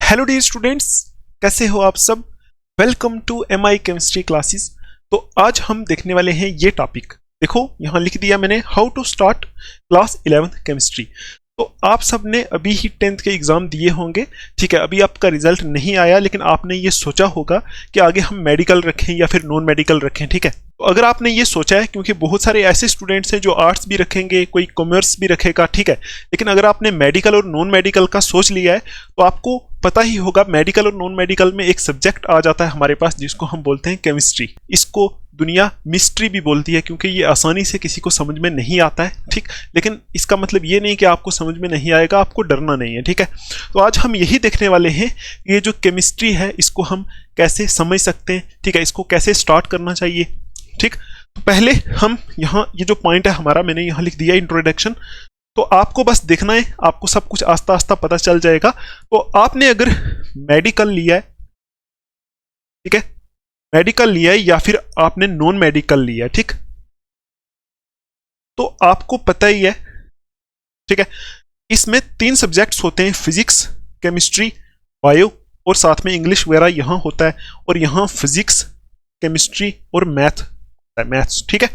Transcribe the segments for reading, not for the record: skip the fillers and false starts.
Hello dear students, कैसे हो आप सब। Welcome to MI chemistry classes. तो आज हम देखने वाले हैं ये टॉपिक। देखो यहाँ लिख दिया मैंने, how to start class 11th chemistry. तो आप सब ने अभी ही 10th के एग्जाम दिए होंगे, ठीक है। अभी आपका रिजल्ट नहीं आया, लेकिन आपने ये सोचा होगा कि आगे हम मेडिकल रखें या फिर नॉन मेडिकल रखें, ठीक है। तो अगर आपने ये सोचा है, क्योंकि बहुत सारे ऐसे स्टूडेंट्स हैं जो आर्ट्स भी रखेंगे, कोई कॉमर्स भी रखेगा, ठीक है। लेकिन अगर आपने मेडिकल और नॉन मेडिकल का सोच लिया है तो आपको पता ही होगा मेडिकल और नॉन मेडिकल में एक सब्जेक्ट आ जाता है हमारे पास जिसको हम बोलते हैं केमिस्ट्री। इसको दुनिया मिस्ट्री भी बोलती है क्योंकि ये आसानी से किसी को समझ में नहीं आता है, ठीक। लेकिन इसका मतलब ये नहीं कि आपको समझ में नहीं आएगा, आपको डरना नहीं है, ठीक है। तो आज हम यही देखने वाले हैं, ये जो केमिस्ट्री है इसको हम कैसे समझ सकते हैं, ठीक है। इसको कैसे स्टार्ट करना चाहिए, ठीक। तो पहले हम यहाँ ये जो पॉइंट है हमारा, मैंने यहाँ लिख दिया इंट्रोडक्शन। तो आपको बस देखना है, आपको सब कुछ आस्ता आस्ता पता चल जाएगा। तो आपने अगर मेडिकल लिया है, ठीक है, मेडिकल लिया है या फिर आपने नॉन मेडिकल लिया है, ठीक, तो आपको पता ही है, ठीक है। इसमें 3 सब्जेक्ट्स होते हैं, फिजिक्स, केमिस्ट्री, बायो, और साथ में इंग्लिश वगैरह यहाँ होता है। और यहाँ फिजिक्स, केमिस्ट्री और मैथ्स, ठीक है।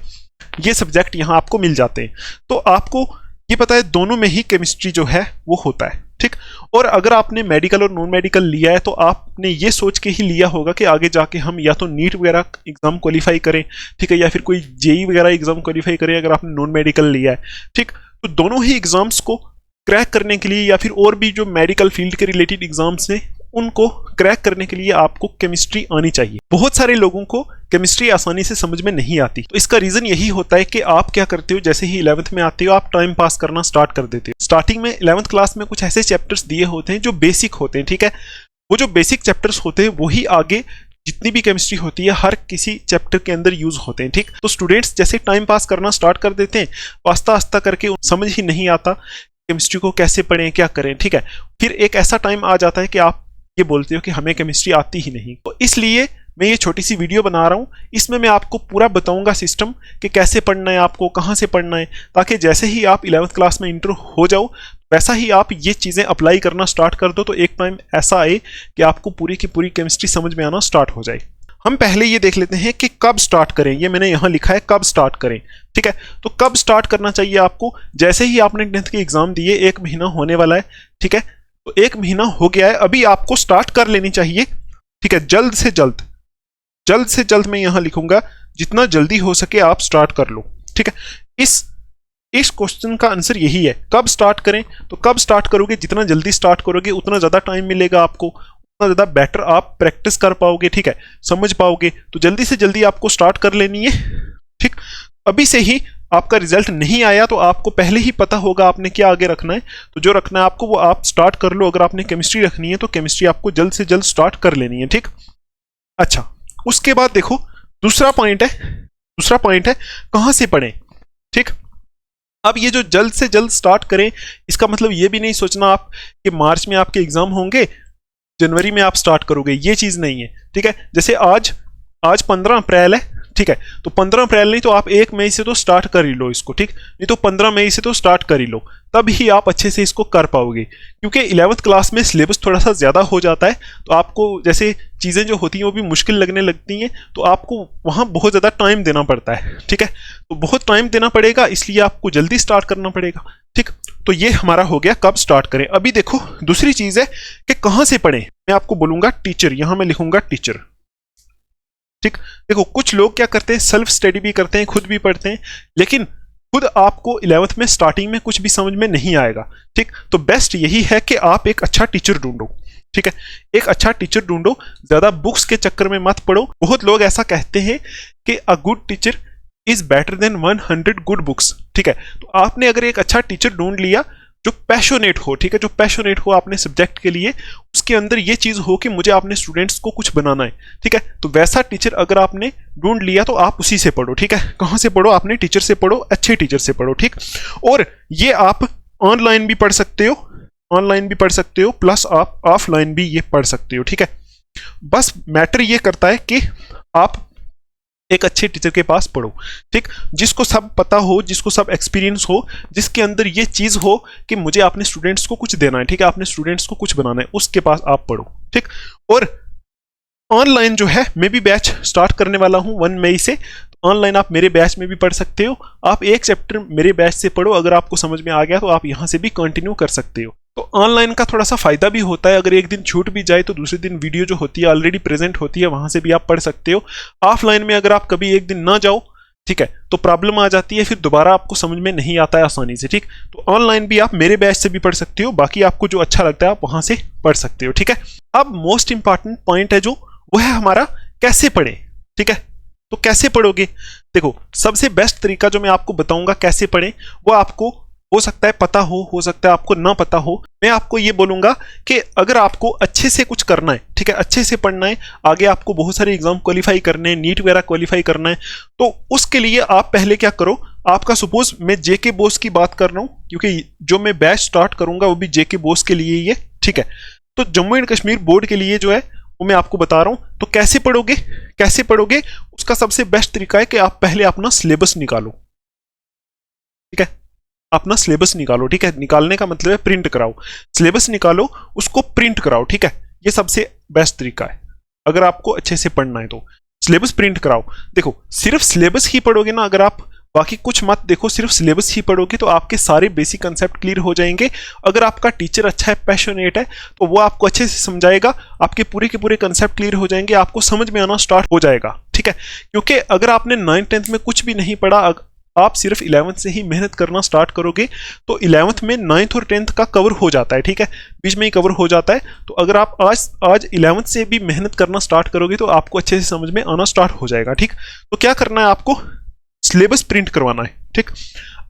ये सब्जेक्ट यहाँ आपको मिल जाते हैं। तो आपको ये पता है दोनों में ही केमिस्ट्री जो है वो होता है, ठीक। और अगर आपने मेडिकल और नॉन मेडिकल लिया है तो आपने ये सोच के ही लिया होगा कि आगे जाके हम या तो नीट वगैरह एग्जाम क्वालिफाई करें, ठीक है, या फिर कोई जेई वगैरह एग्जाम क्वालिफाई करें अगर आपने नॉन मेडिकल लिया है, ठीक। तो दोनों ही एग्जाम्स को क्रैक करने के लिए या फिर और भी जो मेडिकल फील्ड के रिलेटेड एग्जाम्स हैं उनको क्रैक करने के लिए आपको केमिस्ट्री आनी चाहिए। बहुत सारे लोगों को केमिस्ट्री आसानी से समझ में नहीं आती। तो इसका रीजन यही होता है कि आप क्या करते हो, जैसे ही 11th में आते हो आप टाइम पास करना स्टार्ट कर देते हो। स्टार्टिंग में 11th क्लास में कुछ ऐसे चैप्टर्स दिए होते हैं जो बेसिक होते हैं, ठीक है। वो जो बेसिक चैप्टर्स होते हैं वही आगे जितनी भी केमिस्ट्री होती है हर किसी चैप्टर के अंदर यूज होते हैं, ठीक। तो स्टूडेंट्स जैसे टाइम पास करना स्टार्ट कर देते हैं, आस्ता आस्ता करके समझ ही नहीं आता केमिस्ट्री को कैसे पढ़ें, क्या करें, ठीक है। फिर एक ऐसा टाइम आ जाता है कि आप ये बोलते हो कि हमें केमिस्ट्री आती ही नहीं। तो इसलिए मैं ये छोटी सी वीडियो बना रहा हूँ, इसमें मैं आपको पूरा बताऊंगा सिस्टम कि कैसे पढ़ना है, आपको कहाँ से पढ़ना है, ताकि जैसे ही आप 11th क्लास में इंटर हो जाओ वैसा ही आप ये चीज़ें अप्लाई करना स्टार्ट कर दो। तो एक टाइम ऐसा आए कि आपको पूरी की पूरी केमिस्ट्री समझ में आना स्टार्ट हो जाए। हम पहले ये देख लेते हैं कि कब स्टार्ट करें। ये मैंने यहाँ लिखा है कब स्टार्ट करें, ठीक है। तो कब स्टार्ट करना चाहिए आपको, जैसे ही आपने 10th के एग्जाम दिए, 1 महीना होने वाला है, ठीक है। तो 1 महीना हो गया है, अभी आपको स्टार्ट कर लेनी चाहिए, ठीक है। जल्द से जल्द मैं यहां लिखूंगा, जितना जल्दी हो सके आप स्टार्ट कर लो, ठीक है। इस क्वेश्चन का आंसर यही है, कब स्टार्ट करें। तो कब स्टार्ट करोगे, जितना जल्दी स्टार्ट करोगे उतना ज्यादा टाइम मिलेगा आपको, उतना ज्यादा बेटर आप प्रैक्टिस कर पाओगे, ठीक है, समझ पाओगे। तो जल्दी से जल्दी आपको स्टार्ट कर लेनी है, ठीक। अभी से ही आपका रिजल्ट नहीं आया तो आपको पहले ही पता होगा आपने क्या आगे रखना है। तो जो रखना है आपको वो आप स्टार्ट कर लो। अगर आपने केमिस्ट्री रखनी है तो केमिस्ट्री आपको जल्द से जल्द स्टार्ट कर लेनी है, ठीक। अच्छा, उसके बाद देखो दूसरा पॉइंट है कहां से पढ़ें, ठीक। अब ये जो जल्द से जल्द स्टार्ट करें, इसका मतलब ये भी नहीं सोचना आप कि मार्च में आपके एग्जाम होंगे, जनवरी में आप स्टार्ट करोगे, ये चीज नहीं है, ठीक है। जैसे आज 15 अप्रैल है, ठीक है। तो 15 अप्रैल नहीं तो आप 1 मई से तो स्टार्ट कर ही लो इसको, ठीक। नहीं तो 15 मई से तो स्टार्ट कर ही लो, तब ही आप अच्छे से इसको कर पाओगे। क्योंकि 11th क्लास में सिलेबस थोड़ा सा ज़्यादा हो जाता है, तो आपको जैसे चीज़ें जो होती हैं वो भी मुश्किल लगने लगती हैं, तो आपको वहाँ बहुत ज़्यादा टाइम देना पड़ता है, ठीक है। तो बहुत टाइम देना पड़ेगा, इसलिए आपको जल्दी स्टार्ट करना पड़ेगा, ठीक। तो ये हमारा हो गया कब स्टार्ट करें। अभी देखो दूसरी चीज़ है कि कहाँ से पढ़ें। मैं आपको बोलूँगा टीचर, यहाँ मैं लिखूँगा टीचर, ठीक। देखो कुछ लोग क्या करते हैं, सेल्फ स्टडी भी करते हैं, खुद भी पढ़ते हैं, लेकिन खुद आपको 11th में स्टार्टिंग में कुछ भी समझ में नहीं आएगा, ठीक। तो बेस्ट यही है कि आप एक अच्छा टीचर ढूंढो, ठीक है। एक अच्छा टीचर ढूंढो, ज्यादा बुक्स के चक्कर में मत पढ़ो। बहुत लोग ऐसा कहते हैं कि a good teacher is better than 100 good books, ठीक है। तो आपने अगर एक अच्छा टीचर ढूंढ लिया जो पैशनेट हो, ठीक है, जो पैशनेट हो अपने सब्जेक्ट के लिए, उसके अंदर ये चीज हो कि मुझे अपने स्टूडेंट्स को कुछ बनाना है, ठीक है। तो वैसा टीचर अगर आपने ढूंढ लिया तो आप उसी से पढ़ो, ठीक है। कहाँ से पढ़ो, आपने टीचर से पढ़ो, अच्छे टीचर से पढ़ो, ठीक। और ये आप ऑनलाइन भी पढ़ सकते हो, प्लस आप ऑफलाइन भी ये पढ़ सकते हो, ठीक है। बस मैटर ये करता है कि आप एक अच्छे टीचर के पास पढ़ो, ठीक, जिसको सब पता हो, जिसको सब एक्सपीरियंस हो, जिसके अंदर ये चीज हो कि मुझे अपने स्टूडेंट्स को कुछ देना है, ठीक है, अपने स्टूडेंट्स को कुछ बनाना है, उसके पास आप पढ़ो, ठीक। और ऑनलाइन जो है मैं भी बैच स्टार्ट करने वाला हूं 1 मई से, ऑनलाइन आप मेरे बैच में भी पढ़ सकते हो। आप एक चैप्टर मेरे बैच से पढ़ो, अगर आपको समझ में आ गया तो आप यहां से भी कंटिन्यू कर सकते हो। तो ऑनलाइन का थोड़ा सा फायदा भी होता है, अगर एक दिन छूट भी जाए तो दूसरे दिन वीडियो जो होती है ऑलरेडी प्रेजेंट होती है, वहां से भी आप पढ़ सकते हो। ऑफलाइन में अगर आप कभी एक दिन ना जाओ, ठीक है, तो प्रॉब्लम आ जाती है, फिर दोबारा आपको समझ में नहीं आता है आसानी से, ठीक। तो ऑनलाइन भी आप मेरे बैच से भी पढ़ सकते हो, बाकी आपको जो अच्छा लगता है आप वहां से पढ़ सकते हो, ठीक है। अब मोस्ट इंपॉर्टेंट पॉइंट है जो, वो है हमारा कैसे पढ़े, ठीक है। तो कैसे पढ़ोगे, देखो सबसे बेस्ट तरीका जो मैं आपको बताऊंगा कैसे पढ़ें, वो आपको हो सकता है पता हो सकता है आपको ना पता हो। मैं आपको ये बोलूंगा कि अगर आपको अच्छे से कुछ करना है, ठीक है, अच्छे से पढ़ना है, आगे आपको बहुत सारे एग्जाम क्वालिफाई करने हैं, नीट वगैरह क्वालिफाई करना है, तो उसके लिए आप पहले क्या करो, आपका सपोज मैं जेके बोस की बात कर रहा हूं, क्योंकि जो मैं बैच स्टार्ट करूंगा वो भी जेके बोस के लिए ही है, ठीक है। तो जम्मू एंड कश्मीर बोर्ड के लिए जो है वो मैं आपको बता रहा हूं। तो कैसे पढ़ोगे, कैसे पढ़ोगे, उसका सबसे बेस्ट तरीका है कि आप पहले अपना सिलेबस निकालो, ठीक है, अपना सिलेबस निकालो, ठीक है, निकालने का मतलब है प्रिंट कराओ, सिलेबस निकालो, उसको प्रिंट कराओ, ठीक है, ये सबसे बेस्ट तरीका है अगर आपको अच्छे से पढ़ना है तो सिलेबस प्रिंट कराओ। देखो सिर्फ सिलेबस ही पढ़ोगे ना, अगर आप बाकी कुछ मत देखो, सिर्फ सिलेबस ही पढ़ोगे तो आपके सारे बेसिक कंसेप्ट क्लियर हो जाएंगे। अगर आपका टीचर अच्छा है, पैशनेट है, तो वो आपको अच्छे से समझाएगा, आपके पूरे के पूरे कंसेप्ट क्लियर हो जाएंगे, आपको समझ में आना स्टार्ट हो जाएगा, ठीक है। क्योंकि अगर आपने 9th-10th में कुछ भी नहीं पढ़ा, आप सिर्फ 11th से ही मेहनत करना स्टार्ट करोगे तो 11th में 9th और 10th का कवर हो जाता है, ठीक है, बीच में ही कवर हो जाता है। तो अगर आप आज 11th से भी मेहनत करना स्टार्ट करोगे तो आपको अच्छे से समझ में आना स्टार्ट हो जाएगा, ठीक। तो क्या करना है, आपको सिलेबस प्रिंट करवाना है, ठीक।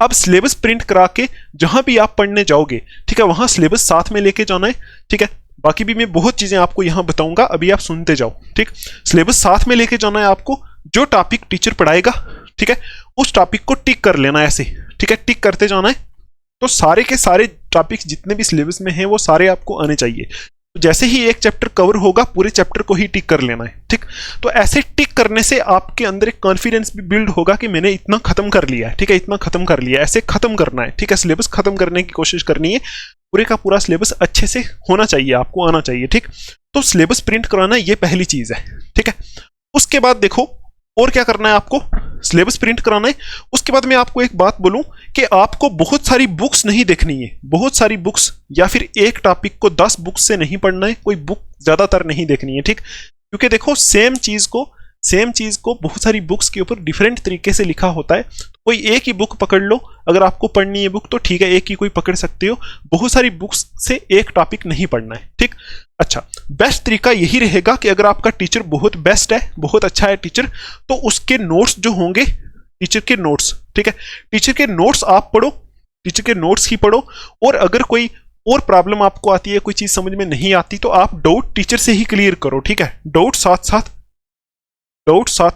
अब सिलेबस प्रिंट करा के जहां भी आप पढ़ने जाओगे, ठीक है, वहां सिलेबस साथ में लेके जाना है, ठीक है। बाकी भी मैं बहुत चीजें आपको यहां बताऊंगा, अभी आप सुनते जाओ, ठीक। सिलेबस साथ में लेके जाना है आपको, जो टॉपिक टीचर पढ़ाएगा, ठीक है, उस टॉपिक को टिक कर लेना है ऐसे, ठीक है, टिक करते जाना है। तो सारे के सारे टॉपिक्स जितने भी सिलेबस में हैं वो सारे आपको आने चाहिए। तो जैसे ही एक चैप्टर कवर होगा, पूरे चैप्टर को ही टिक कर लेना है, ठीक। तो ऐसे टिक करने से आपके अंदर एक कॉन्फिडेंस भी बिल्ड होगा कि मैंने इतना खत्म कर लिया है, ठीक है, इतना खत्म कर लिया, ऐसे खत्म करना है, ठीक है, सिलेबस खत्म करने की कोशिश करनी है, पूरे का पूरा सिलेबस अच्छे से होना चाहिए, आपको आना चाहिए, ठीक। तो सिलेबस प्रिंट कराना ये पहली चीज है, ठीक है। उसके बाद देखो और क्या करना है, आपको सिलेबस प्रिंट कराना है। उसके बाद मैं आपको एक बात बोलूं कि आपको बहुत सारी बुक्स नहीं देखनी है, बहुत सारी बुक्स या फिर एक टॉपिक को 10 बुक्स से नहीं पढ़ना है, कोई बुक ज्यादातर नहीं देखनी है, ठीक। क्योंकि देखो सेम चीज को बहुत सारी बुक्स के ऊपर डिफरेंट तरीके से लिखा होता है। कोई एक ही बुक पकड़ लो, अगर आपको पढ़नी है बुक तो ठीक है, एक ही कोई पकड़ सकते हो, बहुत सारी बुक्स से एक टॉपिक नहीं पढ़ना है, ठीक। अच्छा, बेस्ट तरीका यही रहेगा कि अगर आपका टीचर बहुत बेस्ट है, बहुत अच्छा है टीचर, तो उसके नोट्स जो होंगे, टीचर के नोट्स, ठीक है, टीचर के नोट्स आप पढ़ो, टीचर के नोट्स ही पढ़ो। और अगर कोई और प्रॉब्लम आपको आती है, कोई चीज समझ में नहीं आती, तो आप डाउट टीचर से ही क्लियर करो, ठीक है, डाउट साथ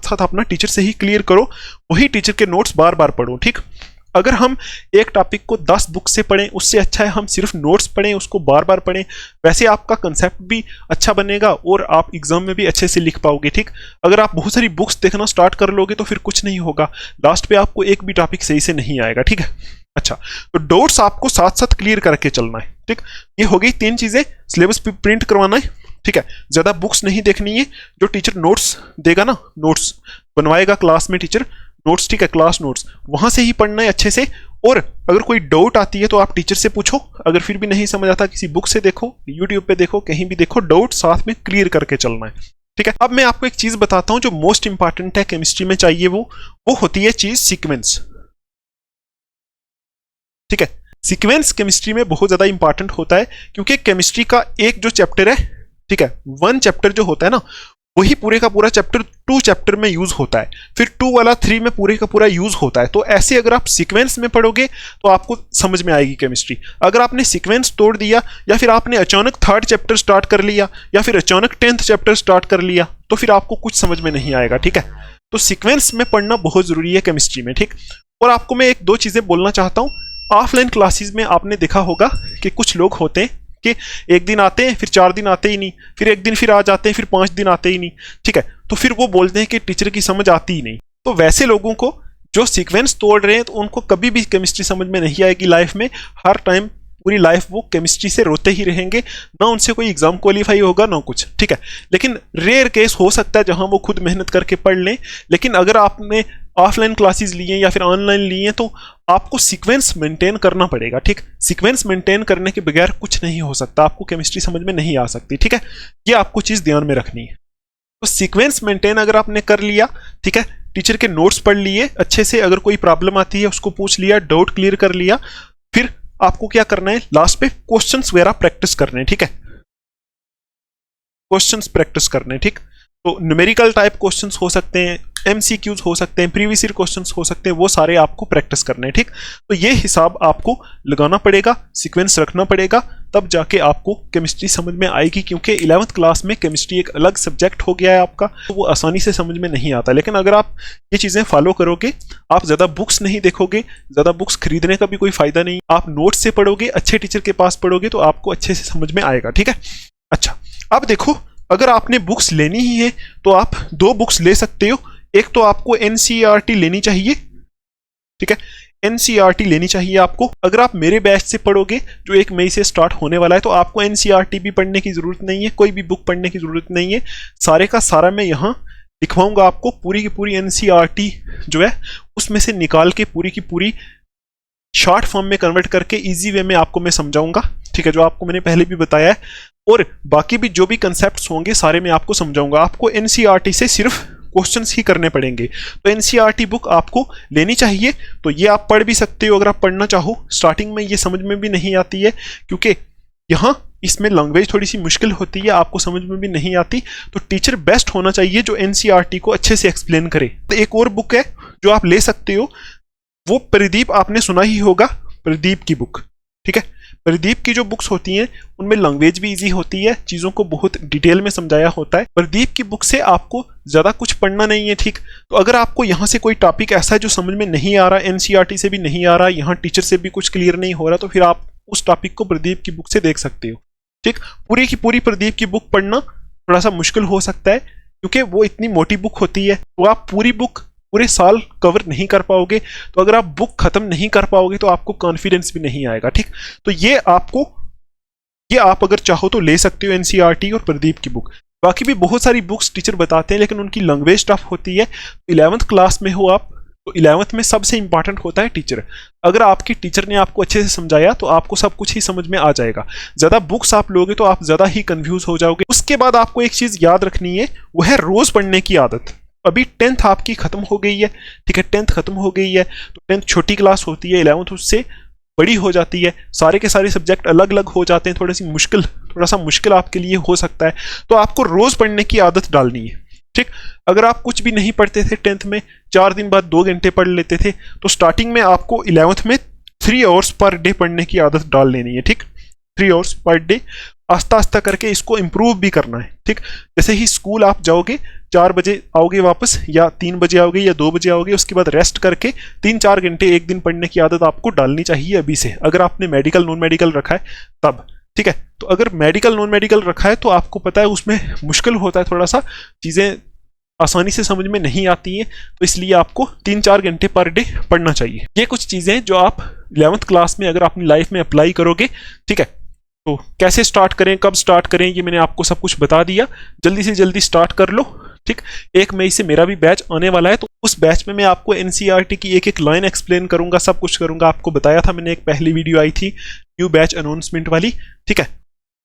साथ अपना टीचर से ही क्लियर करो, वही टीचर के नोट्स बार बार पढ़ो, ठीक। अगर हम एक टॉपिक को 10 बुक से पढ़ें, उससे अच्छा है हम सिर्फ नोट्स पढ़ें, उसको बार बार पढ़ें, वैसे आपका कंसेप्ट भी अच्छा बनेगा और आप एग्जाम में भी अच्छे से लिख पाओगे, ठीक। अगर आप बहुत सारी बुक्स देखना स्टार्ट कर लोगे तो फिर कुछ नहीं होगा, लास्ट पे आपको एक भी टॉपिक सही से नहीं आएगा, ठीक है। अच्छा, तो डाउट्स आपको साथ साथ क्लियर करके चलना है, ठीक। ये हो गई 3 चीजें, सिलेबस प्रिंट करवाना है, ठीक है, ज्यादा बुक्स नहीं देखनी है, जो टीचर नोट्स देगा ना, नोट्स बनवाएगा क्लास में टीचर, नोट्स, ठीक है, क्लास नोट्स, वहां से ही पढ़ना है अच्छे से। और अगर कोई डाउट आती है तो आप टीचर से पूछो, अगर फिर भी नहीं समझ आता किसी बुक से देखो, यूट्यूब पे देखो, कहीं भी देखो, डाउट साथ में क्लियर करके चलना है, ठीक है। अब मैं आपको एक चीज बताता हूं जो मोस्ट इंपॉर्टेंट है केमिस्ट्री में चाहिए, वो होती है चीज सीक्वेंस, ठीक है। सीक्वेंस केमिस्ट्री में बहुत ज्यादा इंपॉर्टेंट होता है, क्योंकि केमिस्ट्री का एक जो चैप्टर है, ठीक है, 1 चैप्टर जो होता है ना, वही पूरे का पूरा चैप्टर 2 चैप्टर में यूज होता है, फिर 2 वाला 3 में पूरे का पूरा यूज होता है। तो ऐसे अगर आप सीक्वेंस में पढ़ोगे तो आपको समझ में आएगी केमिस्ट्री। अगर आपने सीक्वेंस तोड़ दिया, या फिर आपने अचानक 3rd चैप्टर स्टार्ट कर लिया, या फिर अचानक 10th चैप्टर स्टार्ट कर लिया, तो फिर आपको कुछ समझ में नहीं आएगा, ठीक है। तो सीक्वेंस में पढ़ना बहुत जरूरी है केमिस्ट्री में, ठीक। और आपको मैं 1-2 चीजें बोलना चाहता हूँ। ऑफलाइन क्लासेस में आपने देखा होगा कि कुछ लोग होते हैं कि एक दिन आते हैं, फिर 4 दिन आते ही नहीं, फिर एक दिन फिर आ जाते हैं, फिर 5 दिन आते ही नहीं, ठीक है। तो फिर वो बोलते हैं कि टीचर की समझ आती ही नहीं। तो वैसे लोगों को जो सीक्वेंस तोड़ रहे हैं तो उनको कभी भी केमिस्ट्री समझ में नहीं आएगी लाइफ में। हर टाइम पूरी लाइफ वो केमिस्ट्री से रोते ही रहेंगे, ना उनसे कोई एग्जाम क्वालिफाई होगा ना कुछ, ठीक है। लेकिन रेयर केस हो सकता है जहां वो खुद मेहनत करके पढ़ लें। लेकिन अगर आपने ऑफलाइन क्लासेस लिए या फिर ऑनलाइन लिए तो आपको सीक्वेंस मेंटेन करना पड़ेगा, ठीक। सीक्वेंस मेंटेन करने के बगैर कुछ नहीं हो सकता, आपको केमिस्ट्री समझ में नहीं आ सकती, ठीक है। ये आपको चीज ध्यान में रखनी है। तो सीक्वेंस मेंटेन अगर आपने कर लिया, ठीक है, टीचर के नोट्स पढ़ लिए अच्छे से, अगर कोई प्रॉब्लम आती है उसको पूछ लिया, डाउट क्लियर कर लिया, फिर आपको क्या करना है, लास्ट पे क्वेश्चंस वगैरह प्रैक्टिस करने हैं, ठीक है। क्वेश्चंस प्रैक्टिस करने हैं, ठीक। तो न्यूमेरिकल टाइप क्वेश्चंस हो सकते हैं, एमसीक्यूज हो सकते हैं, प्रीवियस ईयर क्वेश्चंस हो सकते हैं, वो सारे आपको प्रैक्टिस करने हैं, ठीक। तो ये हिसाब आपको लगाना पड़ेगा, सीक्वेंस रखना पड़ेगा, तब जाके आपको केमिस्ट्री समझ में आएगी। क्योंकि 11th क्लास में केमिस्ट्री एक अलग सब्जेक्ट हो गया है आपका, तो वो आसानी से समझ में नहीं आता। लेकिन अगर आप ये चीज़ें फॉलो करोगे, आप ज़्यादा बुक्स नहीं देखोगे, ज़्यादा बुक्स खरीदने का भी कोई फायदा नहीं, आप नोट्स से पढ़ोगे, अच्छे टीचर के पास पढ़ोगे, तो आपको अच्छे से समझ में आएगा, ठीक है। अच्छा, अब देखो, अगर आपने बुक्स लेनी ही है तो आप 2 बुक्स ले सकते हो। एक तो आपको एनसीईआरटी लेनी चाहिए, ठीक है, एनसीईआरटी लेनी चाहिए आपको। अगर आप मेरे बैच से पढ़ोगे जो 1 मई से स्टार्ट होने वाला है, तो आपको एनसीईआरटी भी पढ़ने की जरूरत नहीं है, कोई भी बुक पढ़ने की जरूरत नहीं है। सारे का सारा मैं यहाँ लिखवाऊंगा आपको, पूरी की पूरी एनसीईआरटी जो है उसमें से निकाल के पूरी की पूरी शॉर्ट फॉर्म में कन्वर्ट करके इजी वे में आपको मैं समझाऊंगा, ठीक है, जो आपको मैंने पहले भी बताया है। और बाकी भी जो भी कंसेप्ट्स होंगे सारे मैं आपको समझाऊंगा। आपको एनसीईआरटी से सिर्फ क्वेश्चंस ही करने पड़ेंगे। तो एनसीईआरटी बुक आपको लेनी चाहिए। तो ये आप पढ़ भी सकते हो अगर आप पढ़ना चाहो। स्टार्टिंग में ये समझ में भी नहीं आती है, क्योंकि यहाँ इसमें लैंग्वेज थोड़ी सी मुश्किल होती है, आपको समझ में भी नहीं आती। तो टीचर बेस्ट होना चाहिए जो एनसीईआरटी को अच्छे से एक्सप्लेन करे। तो एक और बुक है जो आप ले सकते हो, वो प्रदीप, आपने सुना ही होगा, प्रदीप की बुक, ठीक है। प्रदीप की जो बुक्स होती हैं उनमें लैंग्वेज भी इजी होती है, चीज़ों को बहुत डिटेल में समझाया होता है। प्रदीप की बुक से आपको ज़्यादा कुछ पढ़ना नहीं है, ठीक। तो अगर आपको यहाँ से कोई टॉपिक ऐसा है जो समझ में नहीं आ रहा, एनसीईआरटी से भी नहीं आ रहा, यहाँ टीचर से भी कुछ क्लियर नहीं हो रहा, तो फिर आप उस टॉपिक को प्रदीप की बुक से देख सकते हो, ठीक। पूरी की पूरी प्रदीप की बुक पढ़ना थोड़ा सा मुश्किल हो सकता है, क्योंकि वो इतनी मोटी बुक होती है, तो आप पूरी बुक पूरे साल कवर नहीं कर पाओगे। तो अगर आप बुक खत्म नहीं कर पाओगे तो आपको कॉन्फिडेंस भी नहीं आएगा, ठीक। तो ये आप अगर चाहो तो ले सकते हो एनसीईआरटी और प्रदीप की बुक। बाकी भी बहुत सारी बुक्स टीचर बताते हैं, लेकिन उनकी लैंग्वेज टफ होती है। 11th क्लास में हो आप, तो 11th में सबसे इंपॉर्टेंट होता है टीचर। अगर आपकी टीचर ने आपको अच्छे से समझाया तो आपको सब कुछ ही समझ में आ जाएगा। ज़्यादा बुक्स आप लोगे तो आप ज़्यादा ही कंफ्यूज हो जाओगे। उसके बाद आपको एक चीज़ याद रखनी है, वो है रोज़ पढ़ने की आदत। अभी 10th आपकी खत्म हो गई है, ठीक है, 10th खत्म हो गई है, तो 10th छोटी क्लास होती है, 11th उससे बड़ी हो जाती है, सारे के सारे सब्जेक्ट अलग अलग हो जाते हैं, थोड़ा सा मुश्किल आपके लिए हो सकता है। तो आपको रोज पढ़ने की आदत डालनी है, ठीक। अगर आप कुछ भी नहीं पढ़ते थे 10th में, 4 दिन बाद 2 घंटे पढ़ लेते थे, तो स्टार्टिंग में आपको 11th में 3 आवर्स पर डे पढ़ने की आदत डाल लेनी है, ठीक। 3 आवर्स पर डे, आस्ता आस्ता करके इसको इम्प्रूव भी करना है, ठीक। जैसे ही स्कूल आप जाओगे, 4 बजे आओगे वापस, या 3 बजे आओगे या 2 बजे आओगे, उसके बाद रेस्ट करके 3-4 घंटे एक दिन पढ़ने की आदत आपको डालनी चाहिए अभी से। अगर आपने मेडिकल नॉन मेडिकल रखा है तब, ठीक है। तो अगर मेडिकल नॉन मेडिकल रखा है तो आपको पता है उसमें मुश्किल होता है, थोड़ा सा चीज़ें आसानी से समझ में नहीं आती हैं, तो इसलिए आपको 3-4 घंटे पर डे पढ़ना चाहिए। ये कुछ चीज़ें जो आप 11th क्लास में अगर अपनी लाइफ में अप्लाई करोगे, ठीक है। तो कैसे स्टार्ट करें, कब स्टार्ट करें, ये मैंने आपको सब कुछ बता दिया। जल्दी से जल्दी स्टार्ट कर लो, ठीक। 1 मई से मेरा भी बैच आने वाला है, तो उस बैच में मैं आपको एनसीईआरटी की एक एक लाइन एक्सप्लेन करूंगा, सब कुछ करूंगा। आपको बताया था मैंने, एक पहली वीडियो आई थी न्यू बैच अनाउंसमेंट वाली, ठीक है।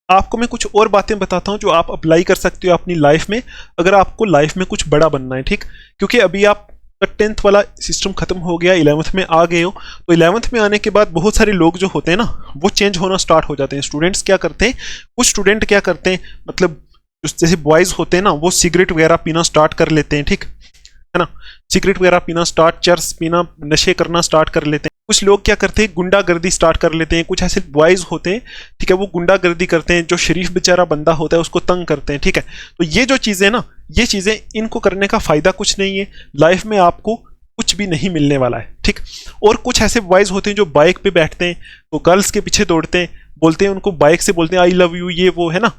आपको मैं कुछ और बातें बताता हूँ जो आप अप्लाई कर सकते हो अपनी लाइफ में, अगर आपको लाइफ में कुछ बड़ा बनना है, ठीक। क्योंकि अभी आप 10th वाला सिस्टम खत्म हो गया, 11th में आ गए हो, तो 11th में आने के बाद बहुत सारे लोग जो होते हैं ना, वो चेंज होना स्टार्ट हो जाते हैं। स्टूडेंट्स क्या करते हैं, कुछ स्टूडेंट क्या करते हैं, मतलब जैसे बॉयज़ होते हैं ना, वो सिगरेट वगैरह पीना स्टार्ट कर लेते हैं, ठीक है ना। सिगरेट वगैरह पीना स्टार्ट, चर्स पीना, नशे करना स्टार्ट कर लेते हैं। कुछ लोग क्या करते हैं, गुंडागर्दी स्टार्ट कर लेते हैं। कुछ ऐसे बॉयज़ होते हैं, ठीक है, वो गुंडागर्दी करते हैं, जो शरीफ बेचारा बंदा होता है उसको तंग करते हैं, ठीक है। तो ये जो चीज़ें ना, ये चीज़ें, इनको करने का फ़ायदा कुछ नहीं है। लाइफ में आपको कुछ भी नहीं मिलने वाला है, ठीक। और कुछ ऐसे बॉयज़ होते हैं जो बाइक पे बैठते हैं, वो गर्ल्स के पीछे दौड़ते हैं, बोलते हैं उनको, बाइक से बोलते हैं आई लव यू, ये वो, है ना।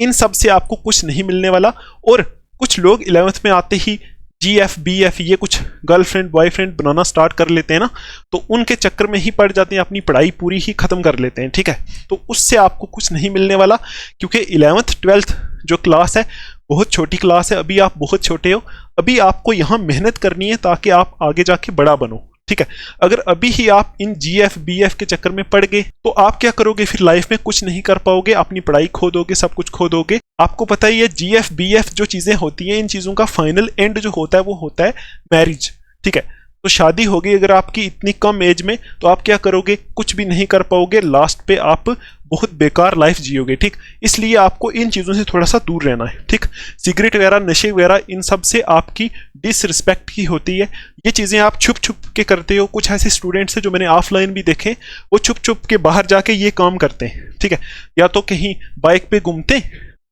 इन सब से आपको कुछ नहीं मिलने वाला। और कुछ लोग 11th में आते ही GF BF ये कुछ गर्लफ्रेंड बॉयफ्रेंड बनाना स्टार्ट कर लेते हैं ना, तो उनके चक्कर में ही पड़ जाते हैं, अपनी पढ़ाई पूरी ही खत्म कर लेते हैं। ठीक है, तो उससे आपको कुछ नहीं मिलने वाला, क्योंकि 11th 12th जो क्लास है बहुत छोटी क्लास है, अभी आप बहुत छोटे हो, अभी आपको यहाँ मेहनत करनी है ताकि आप आगे जाके बड़ा बनो। ठीक है, अगर अभी ही आप इन GF BF के चक्कर में पड़ गए तो आप क्या करोगे, फिर लाइफ में कुछ नहीं कर पाओगे, अपनी पढ़ाई खो दोगे, सब कुछ खो दोगे। आपको पता ही है GF BF जो चीजें होती हैं, इन चीजों का फाइनल एंड जो होता है वो होता है मैरिज। ठीक है, तो शादी हो गई अगर आपकी इतनी कम एज में, तो आप क्या करोगे, कुछ भी नहीं कर पाओगे, लास्ट पे आप बहुत बेकार लाइफ जियोगे। ठीक, इसलिए आपको इन चीज़ों से थोड़ा सा दूर रहना है। ठीक, सिगरेट वगैरह नशे वगैरह इन सब से आपकी डिसरिस्पेक्ट ही होती है, ये चीज़ें आप छुप छुप के करते हो। कुछ ऐसे स्टूडेंट्स हैं जो मैंने ऑफलाइन भी देखे, वो छुप छुप के बाहर जाके ये काम करते हैं। ठीक है, या तो कहीं बाइक पे घूमते,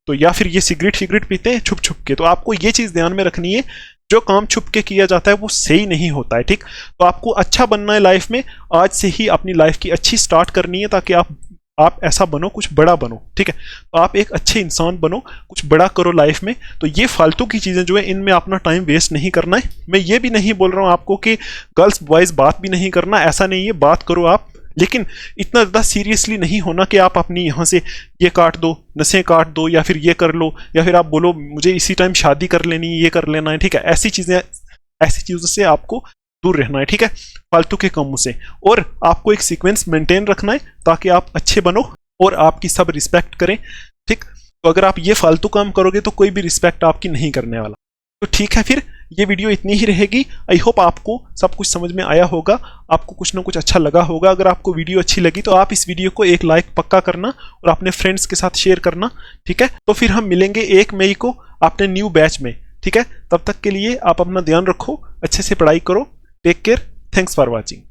तो या फिर ये सिगरेट पीते हैं छुप छुप के। तो आपको ये चीज़ ध्यान में रखनी है, जो काम छुप के किया जाता है वो सही नहीं होता है। ठीक, तो आपको अच्छा बनना है लाइफ में, आज से ही अपनी लाइफ की अच्छी स्टार्ट करनी है, ताकि आप ऐसा बनो, कुछ बड़ा बनो। ठीक है, तो आप एक अच्छे इंसान बनो, कुछ बड़ा करो लाइफ में। तो ये फालतू की चीज़ें जो है, इनमें अपना टाइम वेस्ट नहीं करना है। मैं ये भी नहीं बोल रहा हूँ आपको कि गर्ल्स बॉयज़ बात भी नहीं करना, ऐसा नहीं है, बात करो आप, लेकिन इतना ज़्यादा सीरियसली नहीं होना कि आप अपनी यहाँ से ये काट दो, नसें काट दो, या फिर ये कर लो, या फिर आप बोलो मुझे इसी टाइम शादी कर लेनी है, ये कर लेना है। ठीक है, ऐसी चीज़ों से आपको दूर रहना है। ठीक है, फालतू के कामों से, और आपको एक सीक्वेंस मेंटेन रखना है ताकि आप अच्छे बनो और आपकी सब रिस्पेक्ट करें। ठीक, तो अगर आप ये फालतू काम करोगे तो कोई भी रिस्पेक्ट आपकी नहीं करने वाला। तो ठीक है, फिर ये वीडियो इतनी ही रहेगी। आई होप आपको सब कुछ समझ में आया होगा, आपको कुछ ना कुछ अच्छा लगा होगा। अगर आपको वीडियो अच्छी लगी तो आप इस वीडियो को एक लाइक पक्का करना और अपने फ्रेंड्स के साथ शेयर करना। ठीक है, तो फिर हम मिलेंगे 1 मई को अपने न्यू बैच में। ठीक है, तब तक के लिए आप अपना ध्यान रखो, अच्छे से पढ़ाई करो, take care, thanks for watching.